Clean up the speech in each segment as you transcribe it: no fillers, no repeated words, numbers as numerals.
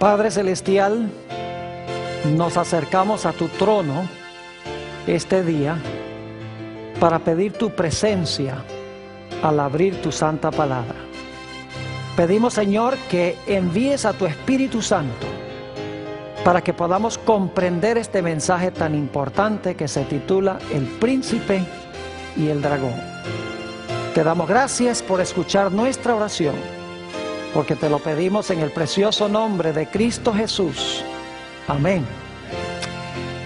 Padre Celestial, nos acercamos a tu trono este día para pedir tu presencia al abrir tu santa palabra. Pedimos, Señor, que envíes a tu Espíritu Santo para que podamos comprender este mensaje tan importante que se titula El Príncipe y el Dragón. Te damos gracias por escuchar nuestra oración, porque te lo pedimos en el precioso nombre de Cristo Jesús. Amén.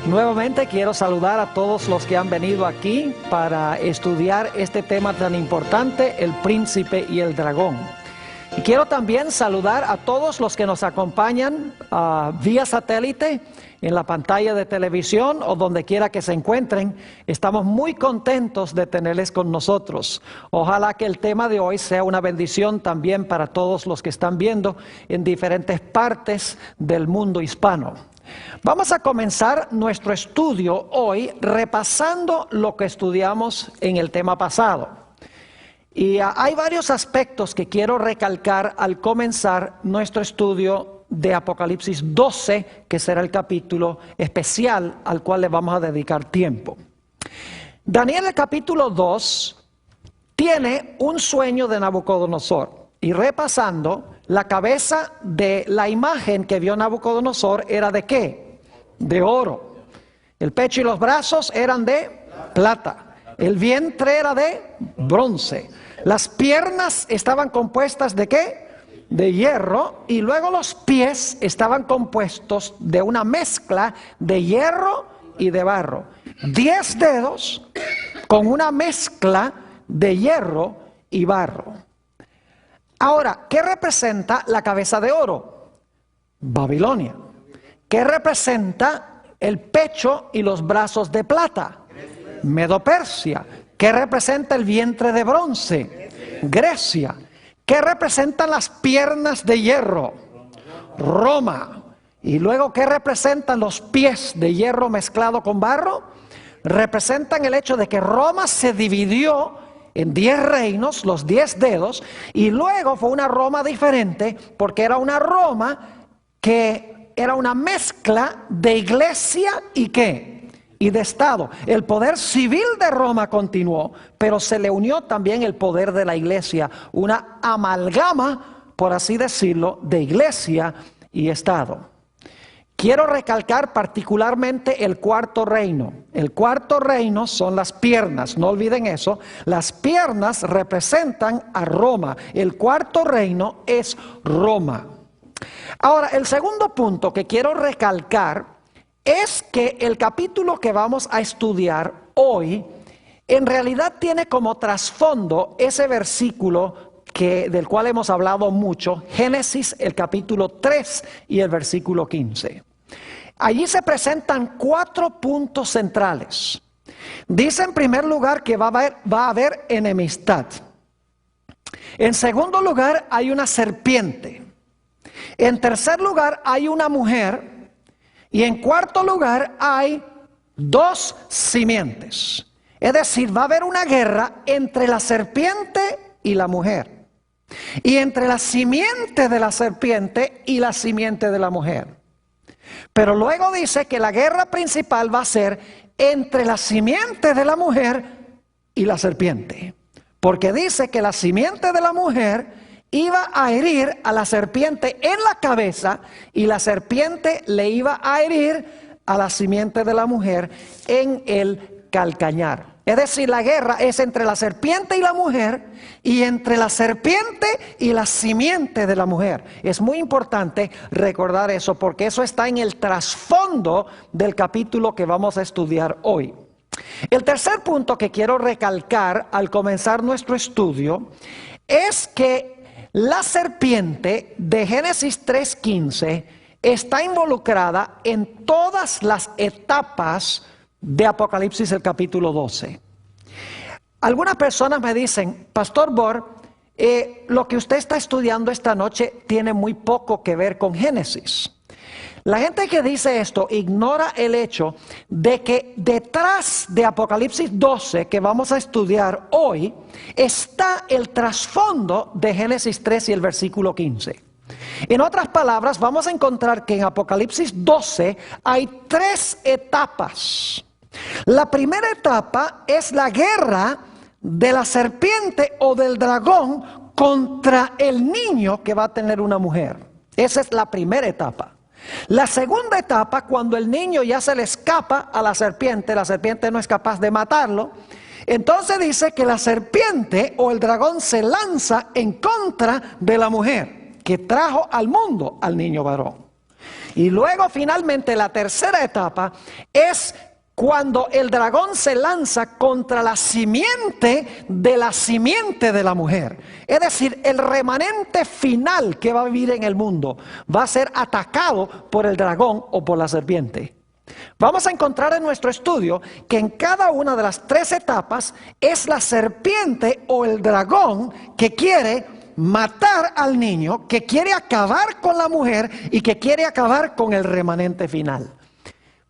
Nuevamente quiero saludar a todos los que han venido aquí para estudiar este tema tan importante, el príncipe y el dragón. Y quiero también saludar a todos los que nos acompañan vía satélite, en la pantalla de televisión o donde quiera que se encuentren. Estamos muy contentos de tenerles con nosotros. Ojalá que el tema de hoy sea una bendición también para todos los que están viendo en diferentes partes del mundo hispano. Vamos a comenzar nuestro estudio hoy repasando lo que estudiamos en el tema pasado. Y hay varios aspectos que quiero recalcar al comenzar nuestro estudio de Apocalipsis 12, que será el capítulo especial al cual le vamos a dedicar tiempo. Daniel, el capítulo 2, tiene un sueño de Nabucodonosor. Y repasando, la cabeza de la imagen que vio Nabucodonosor era ¿de qué? De oro. El pecho y los brazos eran de plata. El vientre era de bronce. Las piernas estaban compuestas ¿de qué? De hierro. Y luego los pies estaban compuestos de una mezcla de hierro y de barro. 10 dedos con una mezcla de hierro y barro. Ahora, ¿qué representa la cabeza de oro? Babilonia. ¿Qué representa el pecho y los brazos de plata? Medo-Persia. ¿Qué representa el vientre de bronce? Grecia. ¿Qué representan las piernas de hierro? Roma. Y luego, ¿qué representan los pies de hierro mezclado con barro? Representan el hecho de que Roma se dividió en 10 reinos, los 10 dedos, y luego fue una Roma diferente, porque era una Roma que era una mezcla de iglesia y ¿qué? Y de Estado. El poder civil de Roma continuó, pero se le unió también el poder de la iglesia, una amalgama, por así decirlo, de iglesia y Estado. Quiero recalcar particularmente el cuarto reino. El cuarto reino son las piernas, no olviden eso. Las piernas representan a Roma. El cuarto reino es Roma. Ahora, el segundo punto que quiero recalcar es que el capítulo que vamos a estudiar hoy en realidad tiene como trasfondo ese versículo del cual hemos hablado mucho, Génesis el capítulo 3 y el versículo 15. Allí se presentan 4 puntos centrales. Dice en primer lugar que va a haber enemistad. En segundo lugar hay una serpiente. En tercer lugar hay una mujer. Y en cuarto lugar hay 2 simientes. Es decir, va a haber una guerra entre la serpiente y la mujer. Y entre la simiente de la serpiente y la simiente de la mujer. Pero luego dice que la guerra principal va a ser entre la simiente de la mujer y la serpiente. Porque dice que la simiente de la mujer iba a herir a la serpiente en la cabeza y la serpiente le iba a herir a la simiente de la mujer en el calcañar. Es decir, la guerra es entre la serpiente y la mujer y entre la serpiente y la simiente de la mujer. Es muy importante recordar eso porque eso está en el trasfondo del capítulo que vamos a estudiar hoy. El tercer punto que quiero recalcar al comenzar nuestro estudio es que la serpiente de Génesis 3:15 está involucrada en todas las etapas de Apocalipsis el capítulo 12. Algunas personas me dicen, Pastor Bor, lo que usted está estudiando esta noche tiene muy poco que ver con Génesis. La gente que dice esto ignora el hecho de que detrás de Apocalipsis 12 que vamos a estudiar hoy está el trasfondo de Génesis 3 y el versículo 15. En otras palabras, vamos a encontrar que en Apocalipsis 12 hay 3 etapas. La primera etapa es la guerra de la serpiente o del dragón contra el niño que va a tener una mujer. Esa es la primera etapa. La segunda etapa, cuando el niño ya se le escapa a la serpiente no es capaz de matarlo, entonces dice que la serpiente o el dragón se lanza en contra de la mujer que trajo al mundo al niño varón. Y luego finalmente la tercera etapa es cuando el dragón se lanza contra la simiente de la mujer. Es decir, el remanente final que va a vivir en el mundo va a ser atacado por el dragón o por la serpiente. Vamos a encontrar en nuestro estudio que en cada una de las 3 etapas es la serpiente o el dragón que quiere matar al niño, que quiere acabar con la mujer y que quiere acabar con el remanente final.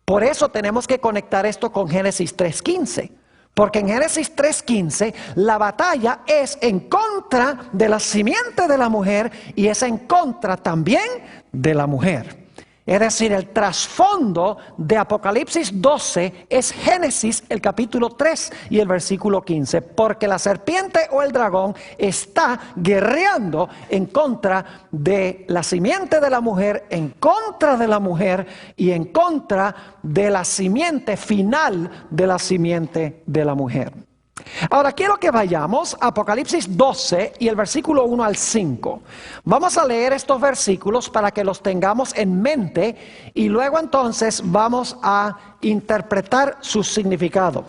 Por eso tenemos que conectar esto con Génesis 3:15, porque en Génesis 3:15 la batalla es en contra de la simiente de la mujer y es en contra también de la mujer. Es decir, el trasfondo de Apocalipsis 12 es Génesis, el capítulo 3 y el versículo 15, porque la serpiente o el dragón está guerreando en contra de la simiente de la mujer, en contra de la mujer y en contra de la simiente final de la simiente de la mujer. Ahora quiero que vayamos a Apocalipsis 12 y el versículo 1 al 5. Vamos a leer estos versículos para que los tengamos en mente y luego entonces vamos a interpretar su significado.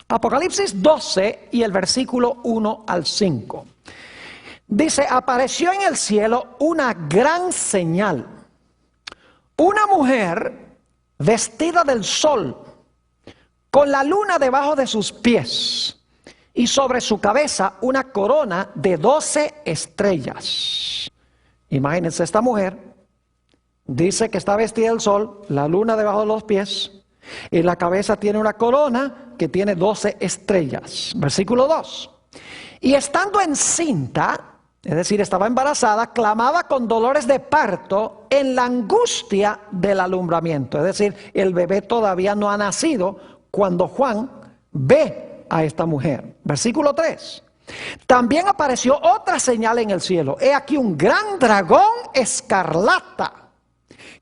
Apocalipsis 12 y el versículo 1 al 5. Dice: apareció en el cielo una gran señal, una mujer vestida del sol, con la luna debajo de sus pies, y sobre su cabeza una corona de 12 estrellas. Imagínense, esta mujer dice que está vestida del sol, la luna debajo de los pies, y la cabeza tiene una corona que tiene 12 estrellas. Versículo 2. Y estando encinta, es decir, estaba embarazada, clamaba con dolores de parto en la angustia del alumbramiento. Es decir, el bebé todavía no ha nacido cuando Juan ve a esta mujer. Versículo 3. También apareció otra señal en el cielo. He aquí un gran dragón escarlata,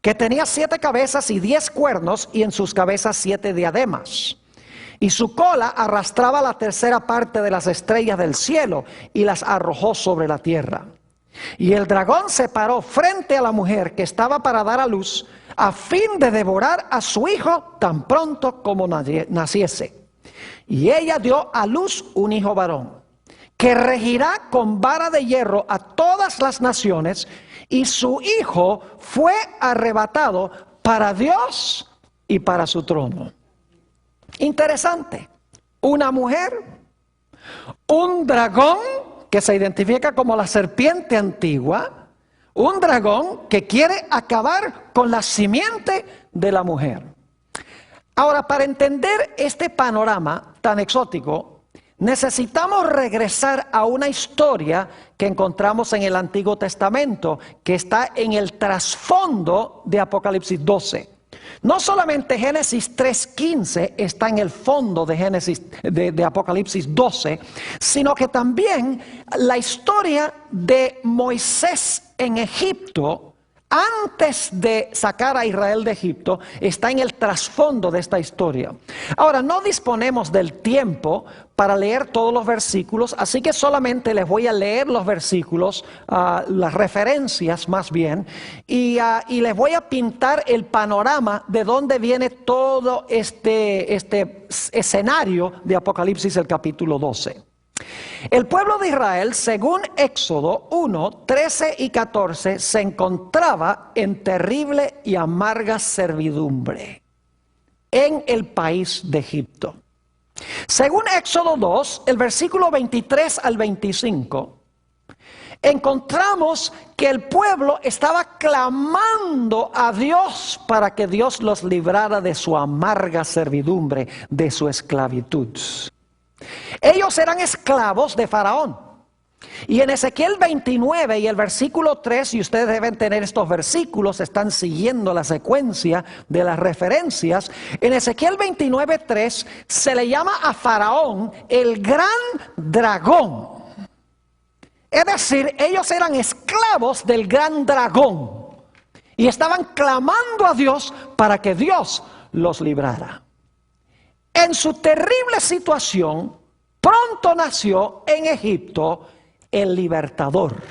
que tenía 7 cabezas y 10 cuernos, y en sus cabezas 7 diademas. Y su cola arrastraba la tercera parte de las estrellas del cielo y las arrojó sobre la tierra. Y el dragón se paró frente a la mujer que estaba para dar a luz, a fin de devorar a su hijo tan pronto como naciese. Y ella dio a luz un hijo varón, que regirá con vara de hierro a todas las naciones, y su hijo fue arrebatado para Dios y para su trono. Interesante. Una mujer, un dragón que se identifica como la serpiente antigua, un dragón que quiere acabar con la simiente de la mujer. Ahora, para entender este panorama tan exótico, necesitamos regresar a una historia que encontramos en el Antiguo Testamento, que está en el trasfondo de Apocalipsis 12. No solamente Génesis 3:15 está en el fondo de Apocalipsis 12, sino que también la historia de Moisés en Egipto, antes de sacar a Israel de Egipto, está en el trasfondo de esta historia. Ahora, no disponemos del tiempo para leer todos los versículos, así que solamente les voy a leer los versículos, las referencias más bien, y les voy a pintar el panorama de dónde viene todo este escenario de Apocalipsis, el capítulo 12. El pueblo de Israel, según Éxodo 1, 13 y 14, se encontraba en terrible y amarga servidumbre en el país de Egipto. Según Éxodo 2, el versículo 23 al 25, encontramos que el pueblo estaba clamando a Dios para que Dios los librara de su amarga servidumbre, de su esclavitud. Ellos eran esclavos de Faraón. Y en Ezequiel 29 y el versículo 3, y ustedes deben tener estos versículos, están siguiendo la secuencia de las referencias. En Ezequiel 29, 3 se le llama a Faraón el gran dragón. Es decir, ellos eran esclavos del gran dragón y estaban clamando a Dios para que Dios los librara. En su terrible situación, pronto nació en Egipto el libertador.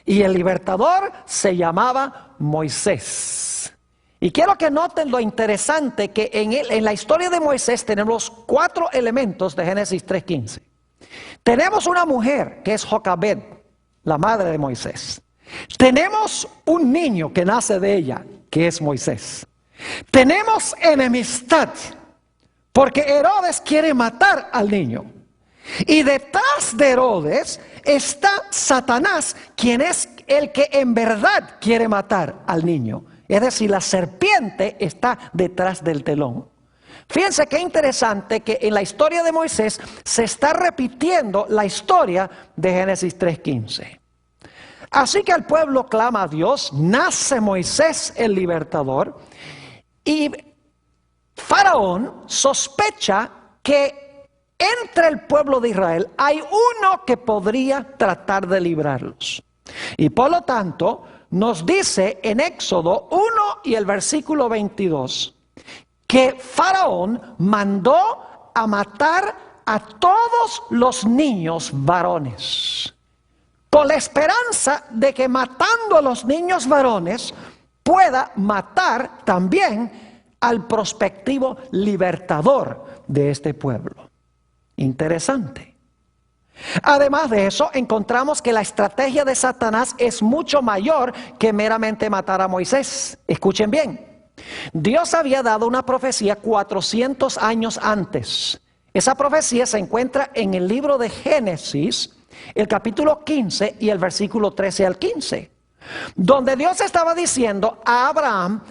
Y el libertador se llamaba Moisés. Y quiero que noten lo interesante que en la historia de Moisés tenemos 4 elementos de Génesis 3:15. Tenemos una mujer que es Jocabed, la madre de Moisés. Tenemos un niño que nace de ella, que es Moisés. Tenemos enemistad, porque Herodes quiere matar al niño. Y detrás de Herodes está Satanás, quien es el que en verdad quiere matar al niño. Es decir, la serpiente está detrás del telón. Fíjense qué interesante que en la historia de Moisés se está repitiendo la historia de Génesis 3:15. Así que el pueblo clama a Dios, nace Moisés el libertador, y Faraón sospecha que entre el pueblo de Israel hay uno que podría tratar de librarlos. Y por lo tanto nos dice en Éxodo 1 y el versículo 22 que Faraón mandó a matar a todos los niños varones, con la esperanza de que matando a los niños varones pueda matar también al prospectivo libertador de este pueblo. Interesante. Además de eso, encontramos que la estrategia de Satanás es mucho mayor que meramente matar a Moisés. Escuchen bien. Dios había dado una profecía 400 años antes. Esa profecía se encuentra en el libro de Génesis, el capítulo 15 y el versículo 13 al 15, donde Dios estaba diciendo a Abraham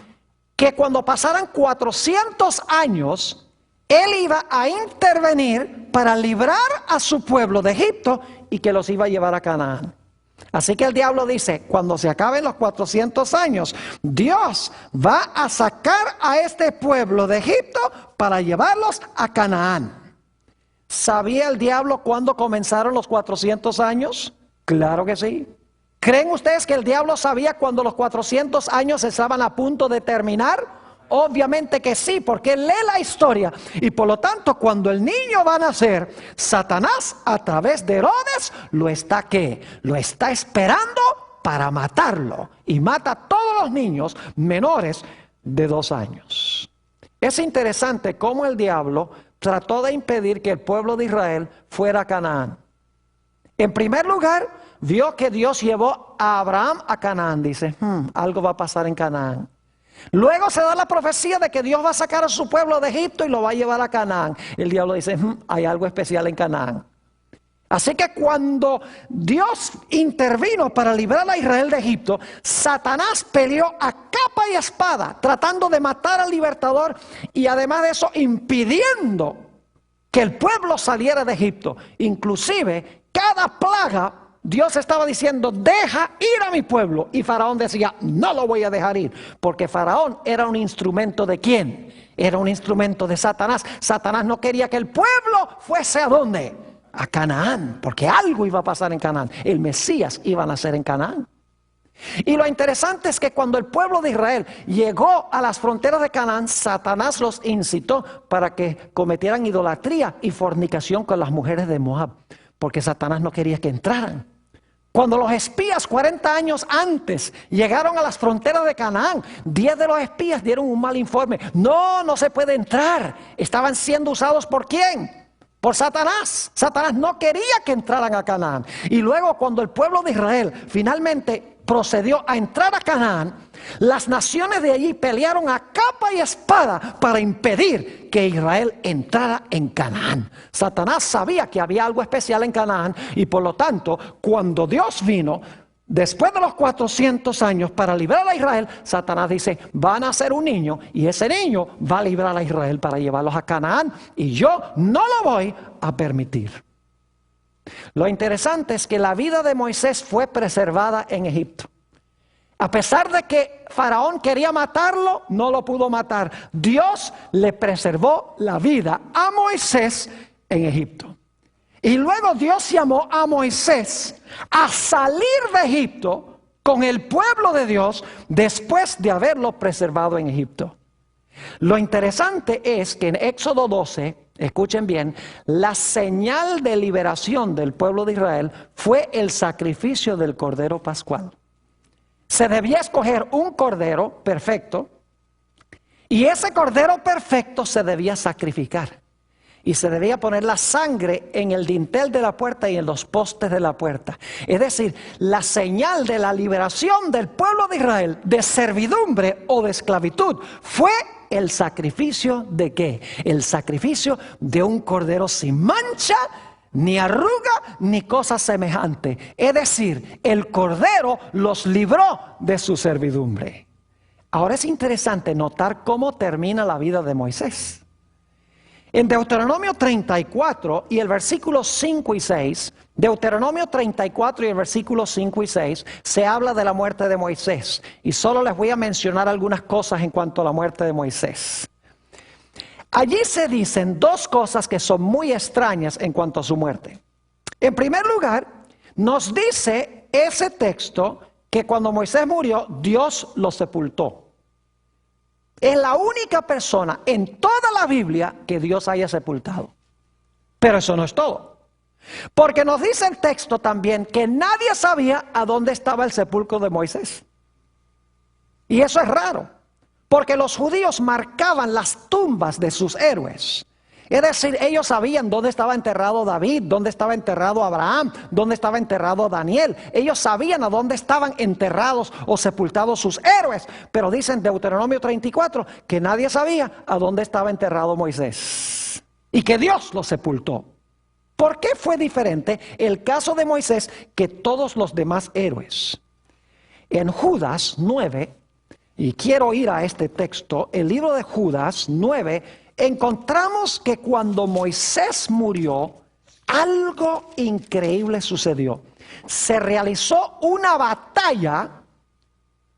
que cuando pasaran 400 años, Él iba a intervenir para librar a su pueblo de Egipto y que los iba a llevar a Canaán. Así que el diablo dice, cuando se acaben los 400 años, Dios va a sacar a este pueblo de Egipto para llevarlos a Canaán. ¿Sabía el diablo cuándo comenzaron los 400 años? Claro que sí. ¿Creen ustedes que el diablo sabía cuando los 400 años estaban a punto de terminar? Obviamente que sí, porque él lee la historia. Y por lo tanto, cuando el niño va a nacer, Satanás a través de Herodes lo está ¿qué? Lo está esperando para matarlo. Y mata a todos los niños menores de 2 años. Es interesante cómo el diablo trató de impedir que el pueblo de Israel fuera a Canaán. En primer lugar, vio que Dios llevó a Abraham a Canaán. Dice, algo va a pasar en Canaán. Luego se da la profecía de que Dios va a sacar a su pueblo de Egipto y lo va a llevar a Canaán. El diablo dice, hay algo especial en Canaán. Así que cuando Dios intervino para librar a Israel de Egipto, Satanás peleó a capa y espada tratando de matar al libertador y además de eso impidiendo que el pueblo saliera de Egipto. Inclusive cada plaga Dios estaba diciendo, deja ir a mi pueblo. Y Faraón decía, no lo voy a dejar ir. Porque Faraón era un instrumento ¿de quién? Era un instrumento de Satanás. Satanás no quería que el pueblo fuese ¿a dónde? A Canaán. Porque algo iba a pasar en Canaán. El Mesías iba a nacer en Canaán. Y lo interesante es que cuando el pueblo de Israel llegó a las fronteras de Canaán, Satanás los incitó para que cometieran idolatría y fornicación con las mujeres de Moab. Porque Satanás no quería que entraran. Cuando los espías 40 años antes llegaron a las fronteras de Canaán, 10 de los espías dieron un mal informe. No se puede entrar. Estaban siendo usados ¿por quién? Por Satanás. Satanás no quería que entraran a Canaán. Y luego cuando el pueblo de Israel finalmente procedió a entrar a Canaán, las naciones de allí pelearon a capa y espada para impedir que Israel entrara en Canaán. Satanás sabía que había algo especial en Canaán y por lo tanto, cuando Dios vino, después de los 400 años para librar a Israel, Satanás dice, van a nacer un niño y ese niño va a librar a Israel para llevarlos a Canaán y yo no lo voy a permitir. Lo interesante es que la vida de Moisés fue preservada en Egipto. A pesar de que Faraón quería matarlo, no lo pudo matar. Dios le preservó la vida a Moisés en Egipto. Y luego Dios llamó a Moisés a salir de Egipto con el pueblo de Dios después de haberlo preservado en Egipto. Lo interesante es que en Éxodo 12, escuchen bien, la señal de liberación del pueblo de Israel fue el sacrificio del cordero pascual. Se debía escoger un cordero perfecto y ese cordero perfecto se debía sacrificar. Y se debía poner la sangre en el dintel de la puerta y en los postes de la puerta. Es decir, la señal de la liberación del pueblo de Israel de servidumbre o de esclavitud fue el sacrificio de ¿qué? El sacrificio de un cordero sin mancha, ni arruga, ni cosa semejante. Es decir, el cordero los libró de su servidumbre. Ahora es interesante notar cómo termina la vida de Moisés. En Deuteronomio 34 y el versículo 5 y 6, Deuteronomio 34 y el versículo 5 y 6, se habla de la muerte de Moisés. Y solo les voy a mencionar algunas cosas en cuanto a la muerte de Moisés. Allí se dicen dos cosas que son muy extrañas en cuanto a su muerte. En primer lugar, nos dice ese texto que cuando Moisés murió, Dios lo sepultó. Es la única persona en toda la Biblia que Dios haya sepultado. Pero eso no es todo. Porque nos dice el texto también que nadie sabía a dónde estaba el sepulcro de Moisés. Y eso es raro. Porque los judíos marcaban las tumbas de sus héroes. Es decir, ellos sabían dónde estaba enterrado David, dónde estaba enterrado Abraham, dónde estaba enterrado Daniel. Ellos sabían a dónde estaban enterrados o sepultados sus héroes. Pero dicen Deuteronomio 34 que nadie sabía a dónde estaba enterrado Moisés. Y que Dios lo sepultó. ¿Por qué fue diferente el caso de Moisés que todos los demás héroes? En Judas 9, y quiero ir a este texto, el libro de Judas 9, encontramos que cuando Moisés murió, algo increíble sucedió. Se realizó una batalla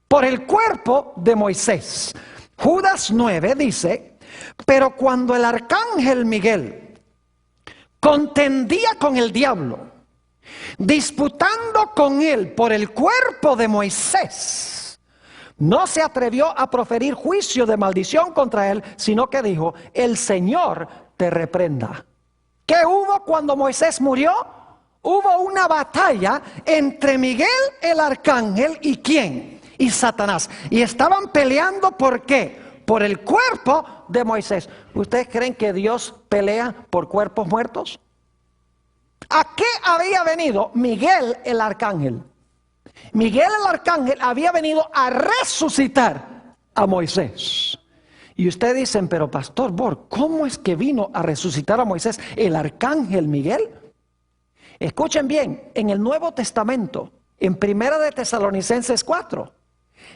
por el cuerpo de Moisés. Judas 9 dice, pero cuando el arcángel Miguel contendía con el diablo, disputando con él por el cuerpo de Moisés, no se atrevió a proferir juicio de maldición contra él, sino que dijo, el Señor te reprenda. ¿Qué hubo cuando Moisés murió? Hubo una batalla entre Miguel el arcángel y ¿quién? Y Satanás. Y estaban peleando ¿por qué? Por el cuerpo de Moisés. ¿Ustedes creen que Dios pelea por cuerpos muertos? ¿A qué había venido Miguel el arcángel? Miguel el arcángel había venido a resucitar a Moisés. Y ustedes dicen, pero pastor Borg, ¿cómo es que vino a resucitar a Moisés el arcángel Miguel? Escuchen bien, en el Nuevo Testamento, en 1 de Tesalonicenses 4,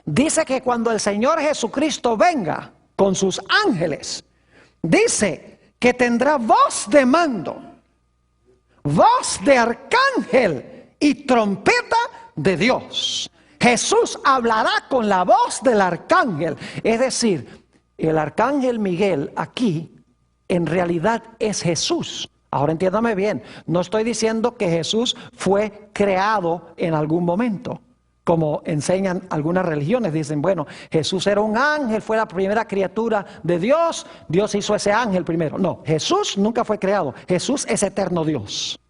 dice que cuando el Señor Jesucristo venga con sus ángeles, dice que tendrá voz de mando, voz de arcángel y trompeta de Dios. Jesús hablará con la voz del arcángel. Es decir, el arcángel Miguel aquí en realidad es Jesús. Ahora entiéndame bien, no estoy diciendo que Jesús fue creado en algún momento, como enseñan algunas religiones. Dicen, bueno, Jesús era un ángel, fue la primera criatura de Dios, Dios hizo ese ángel primero. No, Jesús nunca fue creado, Jesús es eterno Dios.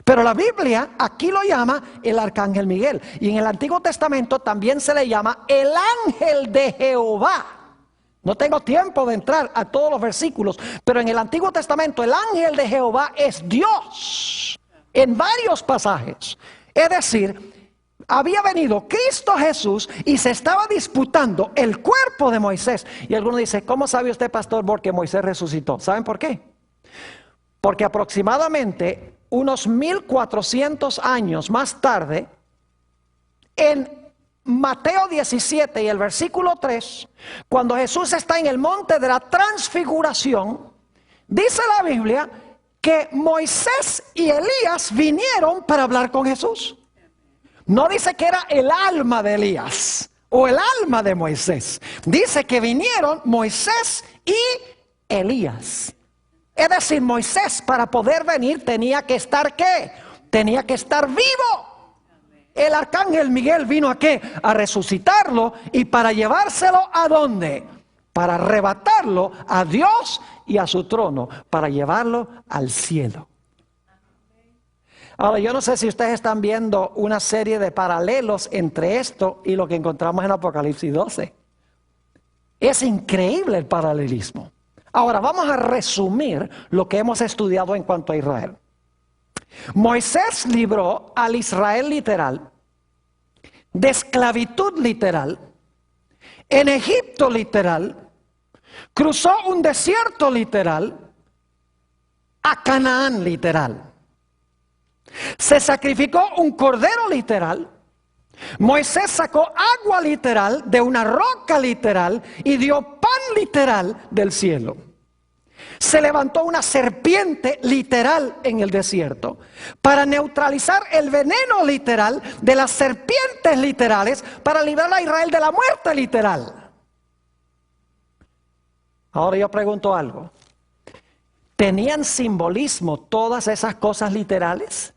Pero la Biblia aquí lo llama el arcángel Miguel. Y en el Antiguo Testamento también se le llama el ángel de Jehová. No tengo tiempo de entrar a todos los versículos, pero en el Antiguo Testamento el ángel de Jehová es Dios en varios pasajes. Es decir, había venido Cristo Jesús y se estaba disputando el cuerpo de Moisés. Y alguno dice, ¿cómo sabe usted, pastor, porque Moisés resucitó? ¿Saben por qué? Porque aproximadamente unos 1400 años más tarde, en Mateo 17 y el versículo 3, cuando Jesús está en el monte de la transfiguración, dice la Biblia que Moisés y Elías vinieron para hablar con Jesús. No dice que era el alma de Elías o el alma de Moisés. Dice que vinieron Moisés y Elías. Es decir, Moisés para poder venir tenía que estar ¿qué? Tenía que estar vivo. El arcángel Miguel vino ¿a qué? A resucitarlo y para llevárselo ¿a dónde? Para arrebatarlo a Dios y a su trono, para llevarlo al cielo. Ahora, yo no sé si ustedes están viendo una serie de paralelos entre esto y lo que encontramos en Apocalipsis 12. Es increíble el paralelismo. Ahora, vamos a resumir lo que hemos estudiado en cuanto a Israel. Moisés libró al Israel literal de esclavitud literal, en Egipto literal, cruzó un desierto literal, a Canaán literal. Se sacrificó un cordero literal. Moisés sacó agua literal de una roca literal y dio pan literal del cielo. Se levantó una serpiente literal en el desierto para neutralizar el veneno literal de las serpientes literales para librar a Israel de la muerte literal. Ahora yo pregunto algo. ¿Tenían simbolismo todas esas cosas literales?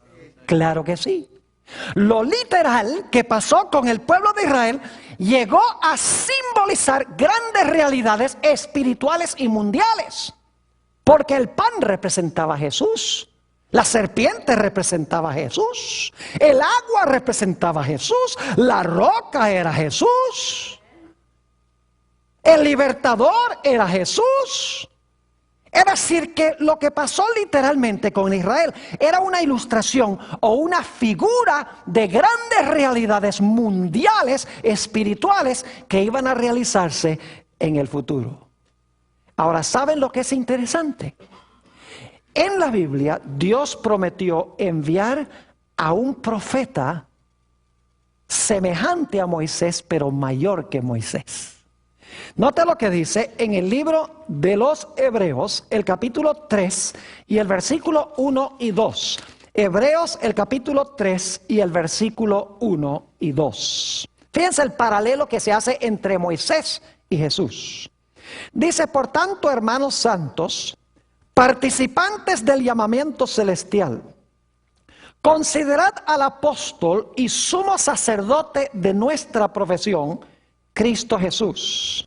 Claro que sí. Lo literal que pasó con el pueblo de Israel llegó a simbolizar grandes realidades espirituales y mundiales. Porque el pan representaba a Jesús, la serpiente representaba a Jesús, el agua representaba a Jesús, la roca era Jesús, el libertador era Jesús. Es decir, que lo que pasó literalmente con Israel era una ilustración o una figura de grandes realidades mundiales, espirituales, que iban a realizarse en el futuro. Ahora, ¿saben lo que es interesante? En la Biblia, Dios prometió enviar a un profeta semejante a Moisés, pero mayor que Moisés. Note lo que dice en el libro de los Hebreos, el capítulo 3 y el versículo 1 y 2. Hebreos, el capítulo 3 y el versículo 1 y 2. Fíjense el paralelo que se hace entre Moisés y Jesús. Dice, por tanto, hermanos santos, participantes del llamamiento celestial, considerad al apóstol y sumo sacerdote de nuestra profesión, Cristo Jesús,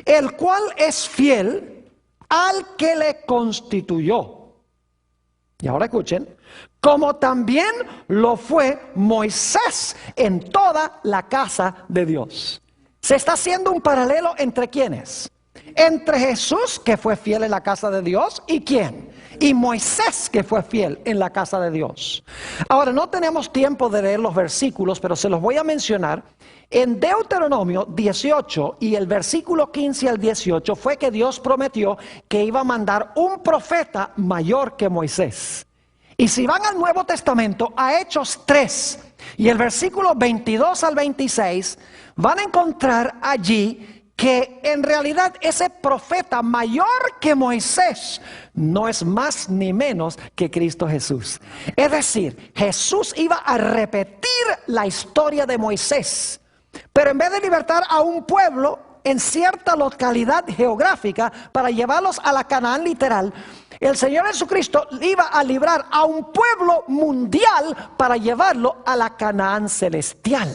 el cual es fiel al que le constituyó. Y ahora escuchen, como también lo fue Moisés en toda la casa de Dios. Se está haciendo un paralelo entre ¿quiénes? Entre Jesús, que fue fiel en la casa de Dios, ¿y quién? Y Moisés, que fue fiel en la casa de Dios. Ahora, no tenemos tiempo de leer los versículos, pero se los voy a mencionar. En Deuteronomio 18 y el versículo 15 al 18 fue que Dios prometió que iba a mandar un profeta mayor que Moisés. Y si van al Nuevo Testamento, a Hechos 3 y el versículo 22 al 26, van a encontrar allí que en realidad ese profeta mayor que Moisés no es más ni menos que Cristo Jesús. Es decir, Jesús iba a repetir la historia de Moisés, pero en vez de libertar a un pueblo en cierta localidad geográfica para llevarlos a la Canaán literal, el Señor Jesucristo iba a librar a un pueblo mundial para llevarlo a la Canaán celestial.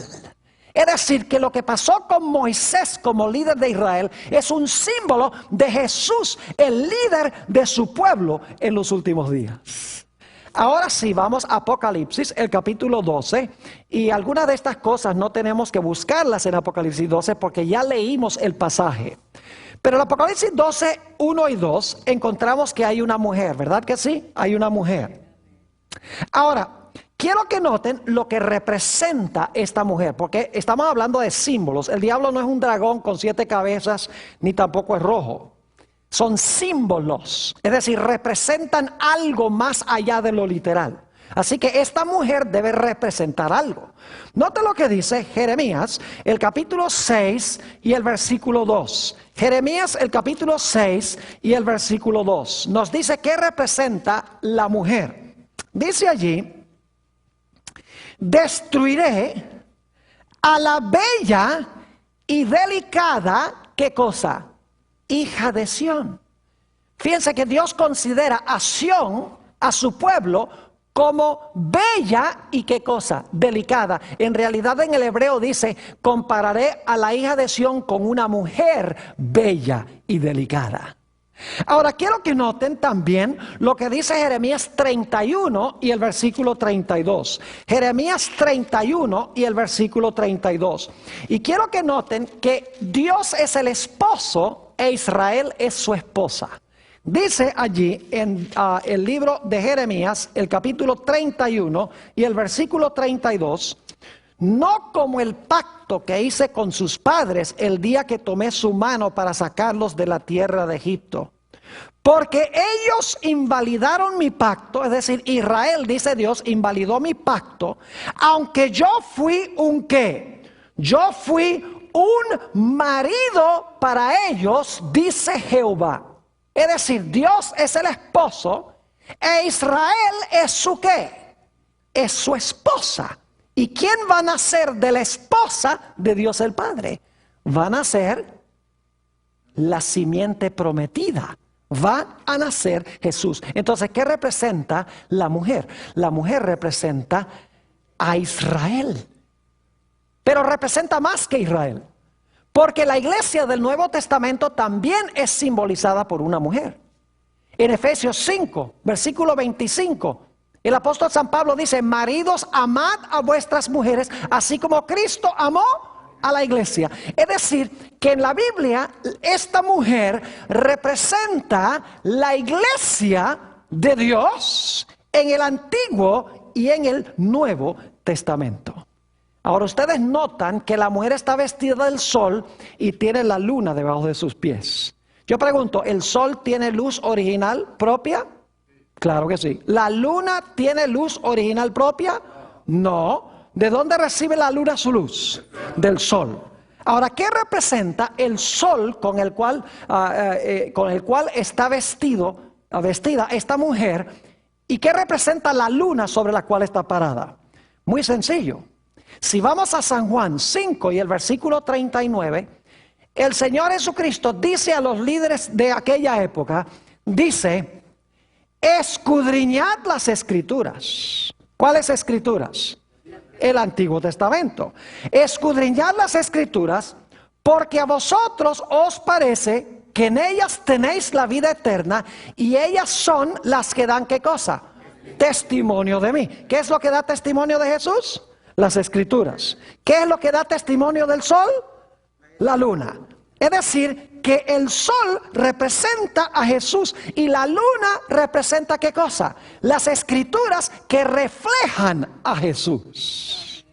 Es decir, que lo que pasó con Moisés como líder de Israel es un símbolo de Jesús, el líder de su pueblo en los últimos días. Ahora sí, vamos a Apocalipsis, el capítulo 12, y algunas de estas cosas no tenemos que buscarlas en Apocalipsis 12 porque ya leímos el pasaje. Pero en Apocalipsis 12, 1 y 2 encontramos que hay una mujer, ¿verdad que sí? Hay una mujer. Ahora, quiero que noten lo que representa esta mujer, porque estamos hablando de símbolos. El diablo no es un dragón con 7 cabezas, ni tampoco es rojo. Son símbolos, es decir, representan algo más allá de lo literal. Así que esta mujer debe representar algo. Note lo que dice Jeremías, el capítulo 6 y el versículo 2. Jeremías, el capítulo 6 y el versículo 2. Nos dice qué representa la mujer. Dice allí: destruiré a la bella y delicada, ¿qué cosa? Hija de Sión. Fíjense que Dios considera a Sión, a su pueblo, como bella y qué cosa, delicada. En realidad en el hebreo dice: compararé a la hija de Sión con una mujer bella y delicada. Ahora quiero que noten también lo que dice Jeremías 31 y el versículo 32. Jeremías 31 y el versículo 32. Y quiero que noten que Dios es el esposo e Israel es su esposa. Dice allí en el libro de Jeremías, el capítulo 31 y el versículo 32: no como el pacto que hice con sus padres el día que tomé su mano para sacarlos de la tierra de Egipto. Porque ellos invalidaron mi pacto, es decir, Israel, dice Dios, invalidó mi pacto, aunque yo fui un ¿qué? Yo fui un marido para ellos, dice Jehová. Es decir, Dios es el esposo e Israel es su ¿qué? Es su esposa. ¿Y quién va a nacer de la esposa de Dios el Padre? Va a nacer la simiente prometida. Va a nacer Jesús. Entonces, ¿qué representa la mujer? La mujer representa a Israel. Pero representa más que Israel. Porque la iglesia del Nuevo Testamento también es simbolizada por una mujer. En Efesios 5, versículo 25, el apóstol San Pablo dice: maridos, amad a vuestras mujeres, así como Cristo amó a la iglesia. Es decir, que en la Biblia esta mujer representa la iglesia de Dios en el Antiguo y en el Nuevo Testamento. Ahora ustedes notan que la mujer está vestida del sol y tiene la luna debajo de sus pies. Yo pregunto, ¿el sol tiene luz original propia? Claro que sí. ¿La luna tiene luz original propia? No. ¿De dónde recibe la luna su luz? Del sol. Ahora, ¿qué representa el sol con el cual está vestida esta mujer? ¿Y qué representa la luna sobre la cual está parada? Muy sencillo. Si vamos a San Juan 5 y el versículo 39, el Señor Jesucristo dice a los líderes de aquella época, dice: escudriñad las escrituras. ¿Cuáles escrituras? El Antiguo Testamento. Escudriñad las escrituras, porque a vosotros os parece que en ellas tenéis la vida eterna, y ellas son las que dan ¿qué cosa? Testimonio de mí. ¿Qué es lo que da testimonio de Jesús? Las escrituras. ¿Qué es lo que da testimonio del sol? La luna. Es decir, que el sol representa a Jesús y la luna representa ¿qué cosa? Las escrituras que reflejan a Jesús.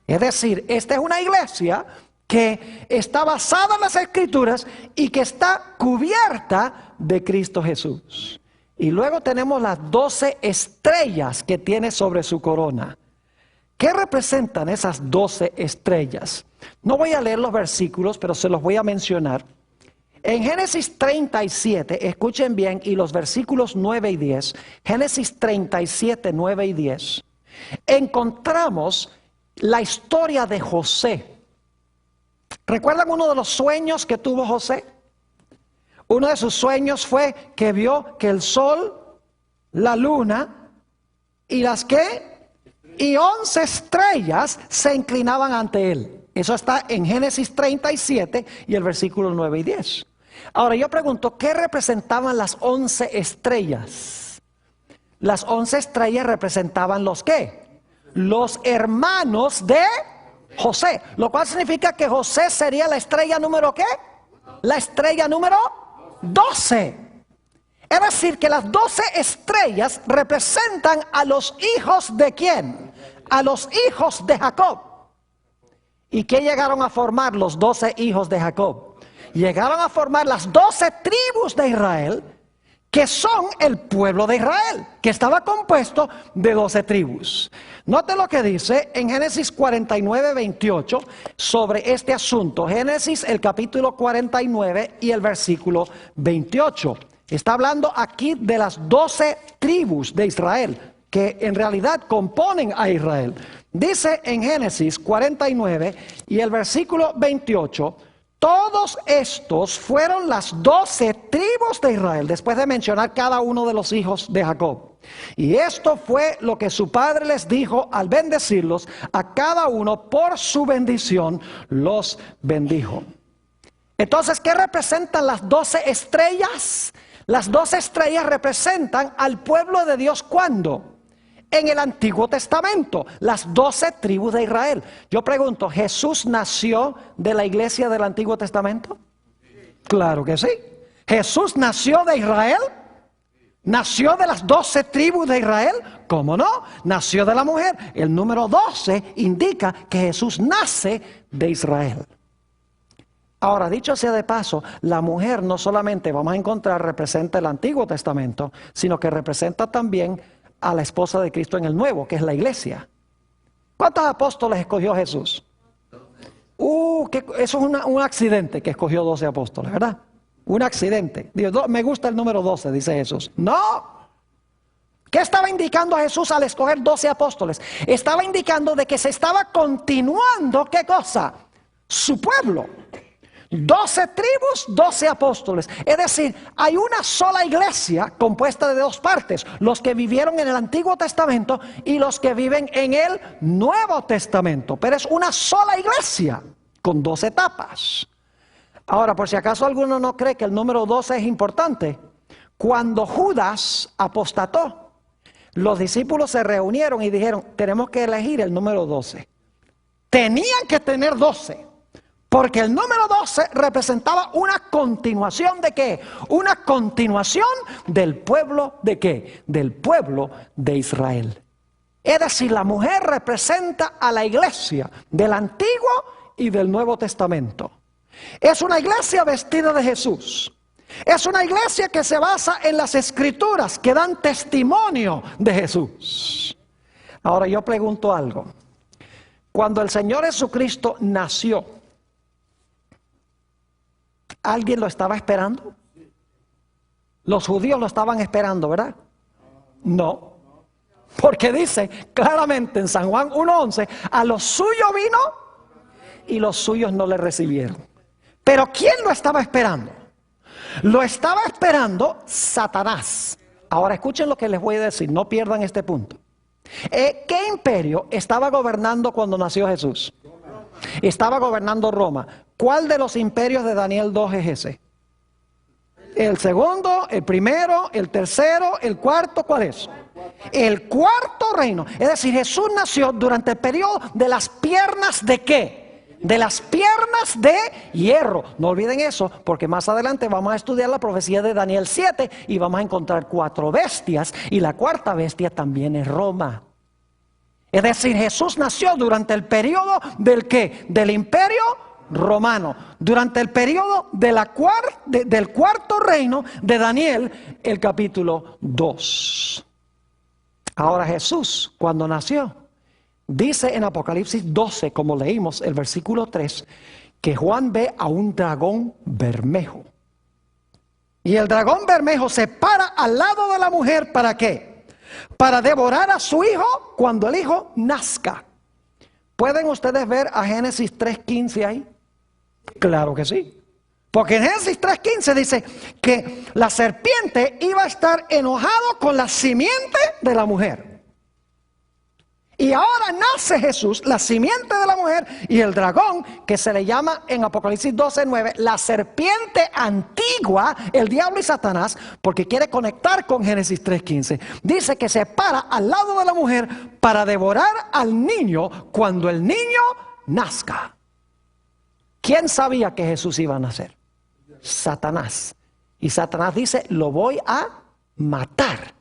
Es decir, esta es una iglesia que está basada en las escrituras y que está cubierta de Cristo Jesús. Y luego tenemos las 12 estrellas que tiene sobre su corona. ¿Qué representan esas 12 estrellas? No voy a leer los versículos, pero se los voy a mencionar. En Génesis 37, escuchen bien, y los versículos 9 y 10, Génesis 37, 9 y 10, encontramos la historia de José. ¿Recuerdan uno de los sueños que tuvo José? Uno de sus sueños fue que vio que el sol, la luna y las ¿qué? Y 11 estrellas se inclinaban ante él. Eso está en Génesis 37 y el versículo 9 y 10. Ahora yo pregunto, ¿qué representaban las 11 estrellas? Las 11 estrellas representaban los ¿qué? Los hermanos de José. Lo cual significa que José sería la estrella número ¿qué? La estrella número 12. Es decir, que las 12 estrellas representan a los hijos de ¿quién? A los hijos de Jacob. ¿Y qué llegaron a formar los 12 hijos de Jacob? Llegaron a formar las 12 tribus de Israel, que son el pueblo de Israel, que estaba compuesto de 12 tribus. Note lo que dice en Génesis 49, 28 sobre este asunto. Génesis, el capítulo 49 y el versículo 28. Está hablando aquí de las 12 tribus de Israel, que en realidad componen a Israel. Dice en Génesis 49 y el versículo 28, todos estos fueron las 12 tribus de Israel, después de mencionar cada uno de los hijos de Jacob. Y esto fue lo que su padre les dijo al bendecirlos, a cada uno por su bendición los bendijo. Entonces, ¿qué representan las 12 estrellas? Las 12 estrellas representan al pueblo de Dios, ¿cuándo? En el Antiguo Testamento, las 12 tribus de Israel. Yo pregunto, ¿Jesús nació de la iglesia del Antiguo Testamento? Claro que sí. ¿Jesús nació de Israel? ¿Nació de las 12 tribus de Israel? ¿Cómo no? Nació de la mujer. El número 12 indica que Jesús nace de Israel. Ahora, dicho sea de paso, la mujer no solamente vamos a encontrar representa el Antiguo Testamento, sino que representa también a la esposa de Cristo en el Nuevo, que es la iglesia. ¿Cuántos apóstoles escogió Jesús? Eso es un accidente que escogió 12 apóstoles, ¿verdad? Un accidente. Dios, me gusta el número 12, dice Jesús. No. ¿Qué estaba indicando a Jesús al escoger 12 apóstoles? Estaba indicando de que se estaba continuando, ¿qué cosa? Su pueblo. 12 tribus, 12 apóstoles. Es decir, hay una sola iglesia compuesta de dos partes. Los que vivieron en el Antiguo Testamento y los que viven en el Nuevo Testamento. Pero es una sola iglesia con 12 etapas. Ahora, por si acaso alguno no cree que el número 12 es importante, cuando Judas apostató, los discípulos se reunieron y dijeron, tenemos que elegir el número 12. Tenían que tener 12. Porque el número 12 representaba una continuación ¿de qué? Una continuación del pueblo ¿de qué? Del pueblo de Israel. Es decir, la mujer representa a la iglesia del Antiguo y del Nuevo Testamento. Es una iglesia vestida de Jesús. Es una iglesia que se basa en las Escrituras que dan testimonio de Jesús. Ahora yo pregunto algo. Cuando el Señor Jesucristo nació, ¿alguien lo estaba esperando? Los judíos lo estaban esperando, ¿verdad? No. Porque dice claramente en San Juan 1:11, a los suyos vino y los suyos no le recibieron. Pero ¿quién lo estaba esperando? Lo estaba esperando Satanás. Ahora escuchen lo que les voy a decir, no pierdan este punto. ¿Qué imperio estaba gobernando cuando nació Jesús? Estaba gobernando Roma. ¿Cuál de los imperios de Daniel 2 es ese? ¿El segundo, el primero, el tercero, el cuarto? ¿Cuál es? El cuarto reino. Es decir, Jesús nació durante el periodo de las piernas ¿de qué? De las piernas de hierro. No olviden eso, porque más adelante vamos a estudiar la profecía de Daniel 7 y vamos a encontrar 4 bestias y la cuarta bestia también es Roma. Es decir, Jesús nació durante el periodo ¿del qué? Del imperio romano, durante el periodo de del cuarto reino de Daniel, el capítulo 2. Ahora Jesús, cuando nació, dice en Apocalipsis 12, como leímos el versículo 3, que Juan ve a un dragón bermejo. Y el dragón bermejo se para al lado de la mujer, ¿para qué? Para devorar a su hijo cuando el hijo nazca. ¿Pueden ustedes ver a Génesis 3:15 ahí? Claro que sí. Porque en Génesis 3:15 dice que la serpiente iba a estar enojado con la simiente de la mujer. Y ahora nace Jesús, la simiente de la mujer, y el dragón, que se le llama en Apocalipsis 12:9, la serpiente antigua, el diablo y Satanás, porque quiere conectar con Génesis 3:15. Dice que se para al lado de la mujer para devorar al niño cuando el niño nazca. ¿Quién sabía que Jesús iba a nacer? Satanás. Y Satanás dice, lo voy a matar.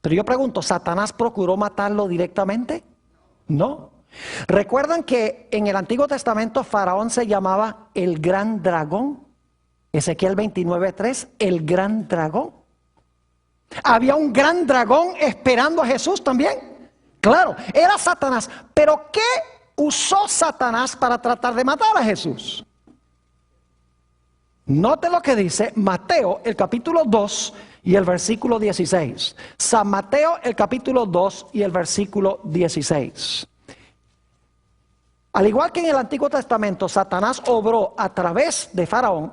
Pero yo pregunto, ¿Satanás procuró matarlo directamente? No. ¿Recuerdan que en el Antiguo Testamento Faraón se llamaba el gran dragón? Ezequiel 29:3, el gran dragón. Había un gran dragón esperando a Jesús también. Claro, era Satanás. Pero ¿qué usó Satanás para tratar de matar a Jesús? Note lo que dice Mateo, el capítulo 2 y el versículo 16. San Mateo, el capítulo 2 y el versículo 16. Al igual que en el Antiguo Testamento, Satanás obró a través de Faraón.